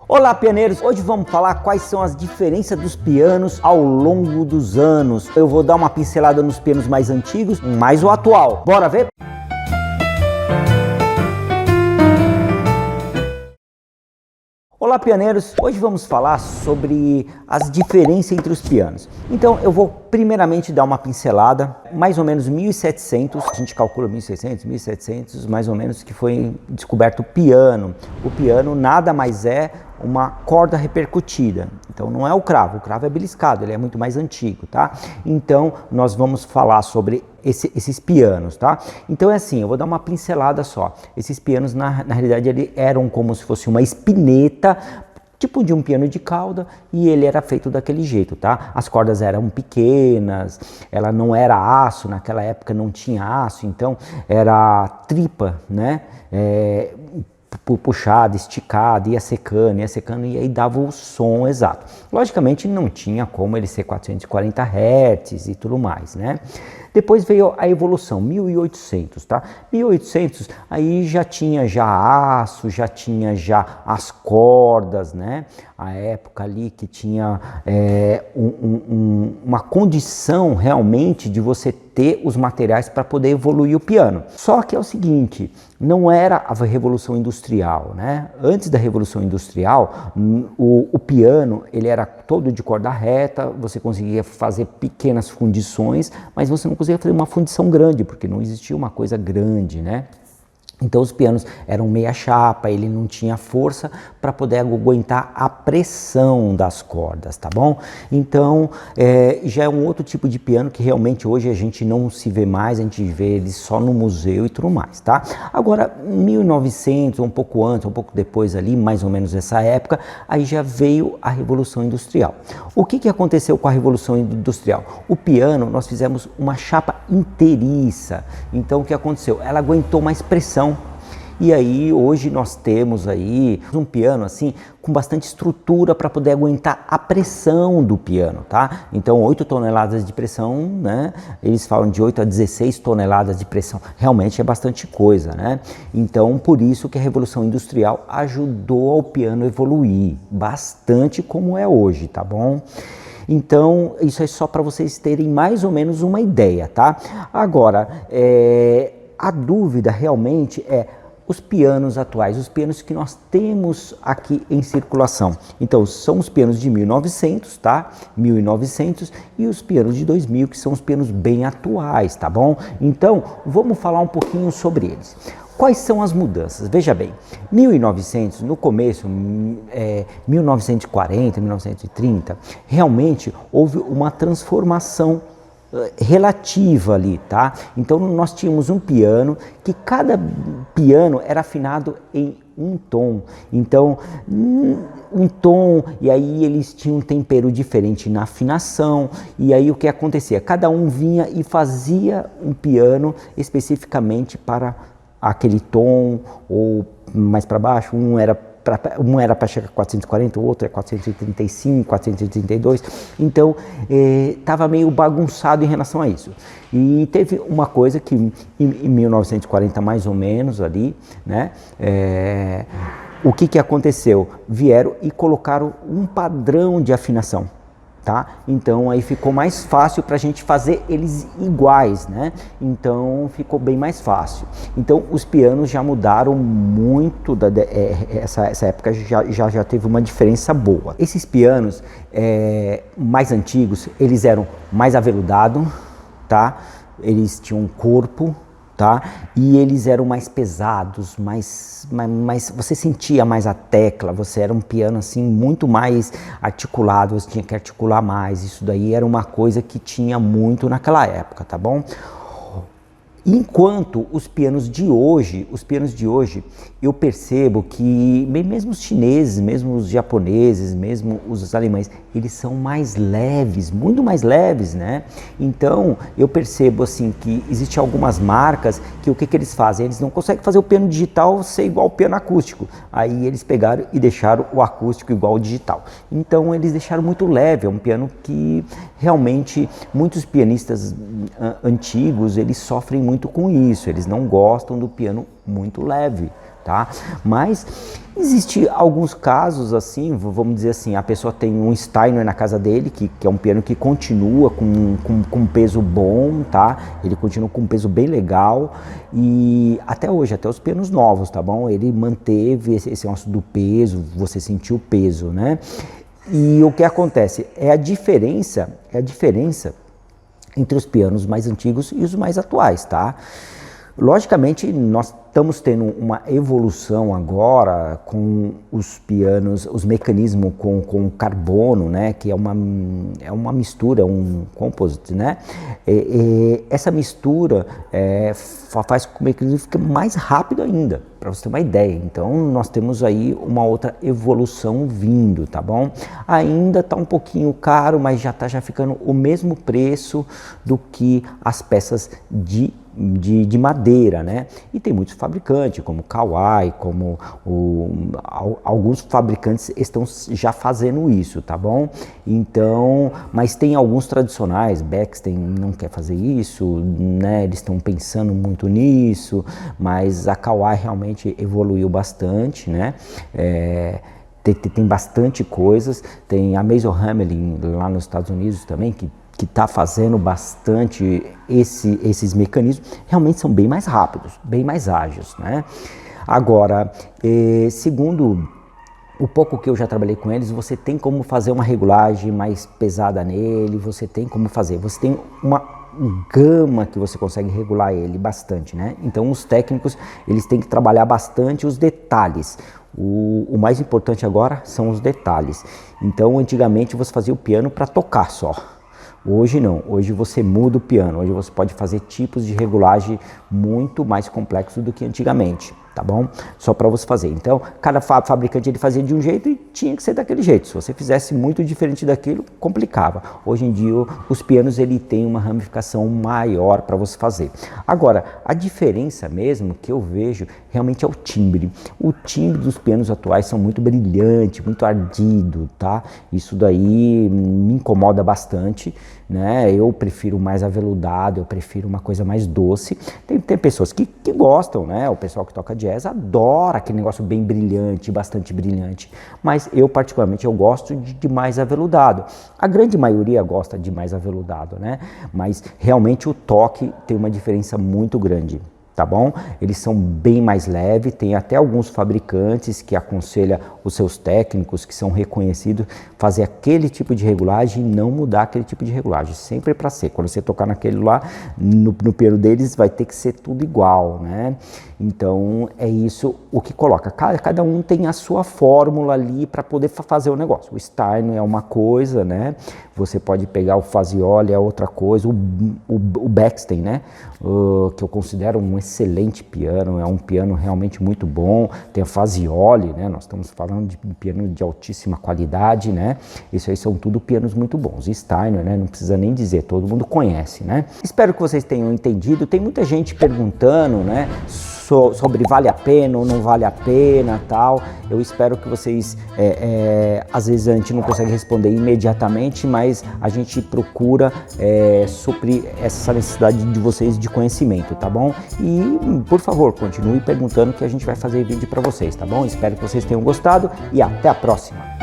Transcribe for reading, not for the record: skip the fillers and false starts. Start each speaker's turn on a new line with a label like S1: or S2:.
S1: Olá, pianeiros! Hoje vamos falar quais são as diferenças dos pianos ao longo dos anos. Eu vou dar uma pincelada nos pianos mais antigos, mais o atual. Bora ver? Olá, pianeiros! Hoje vamos falar sobre as diferenças entre os pianos. Então, eu vou primeiramente dar uma pincelada, mais ou menos 1700, a gente calcula 1600, 1700, mais ou menos, que foi descoberto o piano. O piano nada mais é uma corda repercutida, então não é o cravo é beliscado, ele é muito mais antigo, tá? Então, nós vamos falar sobre esses pianos, tá? Então é assim, eu vou dar uma pincelada só. Esses pianos, na realidade, eles eram como se fosse uma espineta, tipo de um piano de cauda, e ele era feito daquele jeito, tá? As cordas eram pequenas, ela não era aço, naquela época não tinha aço, então era tripa, né? Puxada, esticada, ia secando, e aí dava o som exato. Logicamente não tinha como ele ser 440 Hz e tudo mais, né? Depois veio a evolução, 1800, tá? 1800, aí já tinha aço, já tinha as cordas, né? A época ali que tinha uma condição realmente de você ter os materiais para poder evoluir o piano. Só que é o seguinte, não era a Revolução Industrial, né? Antes da Revolução Industrial, o piano, ele era todo de corda reta, você conseguia fazer pequenas fundições, mas você não conseguia fazer uma fundição grande, porque não existia uma coisa grande, né? Então os pianos eram meia chapa, ele não tinha força para poder aguentar a pressão das cordas, tá bom? Então já é um outro tipo de piano que realmente hoje a gente não se vê mais, a gente vê ele só no museu e tudo mais, tá? Agora 1900, um pouco antes, um pouco depois ali, mais ou menos nessa época, aí já veio a Revolução Industrial. O que aconteceu com a Revolução Industrial? O piano, nós fizemos uma chapa inteiriça, então o que aconteceu? Ela aguentou mais pressão. E aí hoje nós temos aí um piano assim com bastante estrutura para poder aguentar a pressão do piano, tá? Então 8 toneladas de pressão, né? Eles falam de 8 a 16 toneladas de pressão, realmente é bastante coisa, né? Então por isso que a Revolução Industrial ajudou ao piano evoluir bastante como é hoje, tá bom? Então isso é só para vocês terem mais ou menos uma ideia, tá? Agora, a dúvida realmente é os pianos atuais, os pianos que nós temos aqui em circulação. Então, são os pianos de 1900, tá? 1900 e os pianos de 2000, que são os pianos bem atuais, tá bom? Então, vamos falar um pouquinho sobre eles. Quais são as mudanças? Veja bem, 1900, no começo, 1940, 1930, realmente houve uma transformação relativa ali, tá? Então nós tínhamos um piano que cada piano era afinado em um tom, então um tom, e aí eles tinham um tempero diferente na afinação, e aí o que acontecia? Cada um vinha e fazia um piano especificamente para aquele tom, ou mais para baixo, um era para chegar a 440, o outro é 435, 432, então estava meio bagunçado em relação a isso. E teve uma coisa que em 1940 mais ou menos ali, né, o que aconteceu? Vieram e colocaram um padrão de afinação. Tá? Então aí ficou mais fácil para a gente fazer eles iguais, né? Então ficou bem mais fácil. Então os pianos já mudaram muito, essa época já teve uma diferença boa. Esses pianos mais antigos, eles eram mais aveludados, tá? Eles tinham um corpo, tá? E eles eram mais pesados, mais você sentia mais a tecla, você era um piano assim muito mais articulado, você tinha que articular mais, isso daí era uma coisa que tinha muito naquela época, tá bom? Enquanto os pianos de hoje, eu percebo que mesmo os chineses, mesmo os japoneses, mesmo os alemães, eles são mais leves, muito mais leves, né? Então eu percebo assim que existem algumas marcas que o que eles fazem? Eles não conseguem fazer o piano digital ser igual ao piano acústico. Aí eles pegaram e deixaram o acústico igual ao digital. Então eles deixaram muito leve, é um piano que realmente muitos pianistas antigos, eles sofrem muito com isso, eles não gostam do piano muito leve, tá? Mas existe alguns casos assim, vamos dizer assim, a pessoa tem um Steiner na casa dele, que é um piano que continua com peso bom, tá? Ele continua com um peso bem legal e até hoje, até os pianos novos, tá bom? Ele manteve esse negócio do peso, você sentiu o peso, né? E o que acontece? É a diferença entre os pianos mais antigos e os mais atuais, tá? Logicamente, nós estamos tendo uma evolução agora com os pianos, os mecanismos com carbono, né, que é uma mistura, um composite, né? Essa mistura faz com que o mecanismo fique mais rápido ainda, para você ter uma ideia. Então, nós temos aí uma outra evolução vindo, tá bom? Ainda está um pouquinho caro, mas já está ficando o mesmo preço do que as peças de madeira, né? E tem muitos fabricantes, como Kawai, como alguns fabricantes estão já fazendo isso, tá bom? Então, mas tem alguns tradicionais, Bechstein não quer fazer isso, né? Eles estão pensando muito nisso, mas a Kawai realmente evoluiu bastante, né? Tem bastante coisas, tem a Mason Hamelin lá nos Estados Unidos também, que está fazendo bastante esses mecanismos, realmente são bem mais rápidos, bem mais ágeis, né? Agora, segundo o pouco que eu já trabalhei com eles, você tem como fazer uma regulagem mais pesada nele, você tem como fazer, você tem uma gama que você consegue regular ele bastante, né? Então os técnicos, eles têm que trabalhar bastante os detalhes. O mais importante agora são os detalhes. Então antigamente você fazia o piano para tocar só. Hoje não, hoje você muda o piano, hoje você pode fazer tipos de regulagem muito mais complexos do que antigamente, tá bom? Só para você fazer. Então, cada fabricante ele fazia de um jeito e tinha que ser daquele jeito. Se você fizesse muito diferente daquilo, complicava. Hoje em dia, os pianos ele tem uma ramificação maior para você fazer. Agora, a diferença mesmo que eu vejo realmente é o timbre. O timbre dos pianos atuais são muito brilhante, muito ardido, tá? Isso daí me incomoda bastante, né? Eu prefiro mais aveludado, eu prefiro uma coisa mais doce. Tem pessoas que gostam, né? O pessoal que toca jazz adora aquele negócio bem brilhante, bastante brilhante. Mas eu particularmente eu gosto de mais aveludado. A grande maioria gosta de mais aveludado, né? Mas realmente o toque tem uma diferença muito grande. Tá bom? Eles são bem mais leves, tem até alguns fabricantes que aconselham os seus técnicos, que são reconhecidos, fazer aquele tipo de regulagem e não mudar aquele tipo de regulagem, sempre para ser. Quando você tocar naquele lá, no piano deles vai ter que ser tudo igual, né? Então é isso o que coloca. Cada um tem a sua fórmula ali para poder fazer o negócio. O Stein é uma coisa, né? Você pode pegar o Fazioli, é outra coisa. O Bechstein, né? Que eu considero um excelente piano, é um piano realmente muito bom. Tem a Fazioli, né? Nós estamos falando de piano de altíssima qualidade, né? Isso aí são tudo pianos muito bons. Steiner, né? Não precisa nem dizer, todo mundo conhece, né? Espero que vocês tenham entendido. Tem muita gente perguntando, né? Sobre vale a pena ou não vale a pena, tal. Eu espero que vocês, às vezes a gente não consegue responder imediatamente, mas a gente procura suprir essa necessidade de vocês de conhecimento, tá bom? E, por favor, continue perguntando que a gente vai fazer vídeo para vocês, tá bom? Espero que vocês tenham gostado e até a próxima!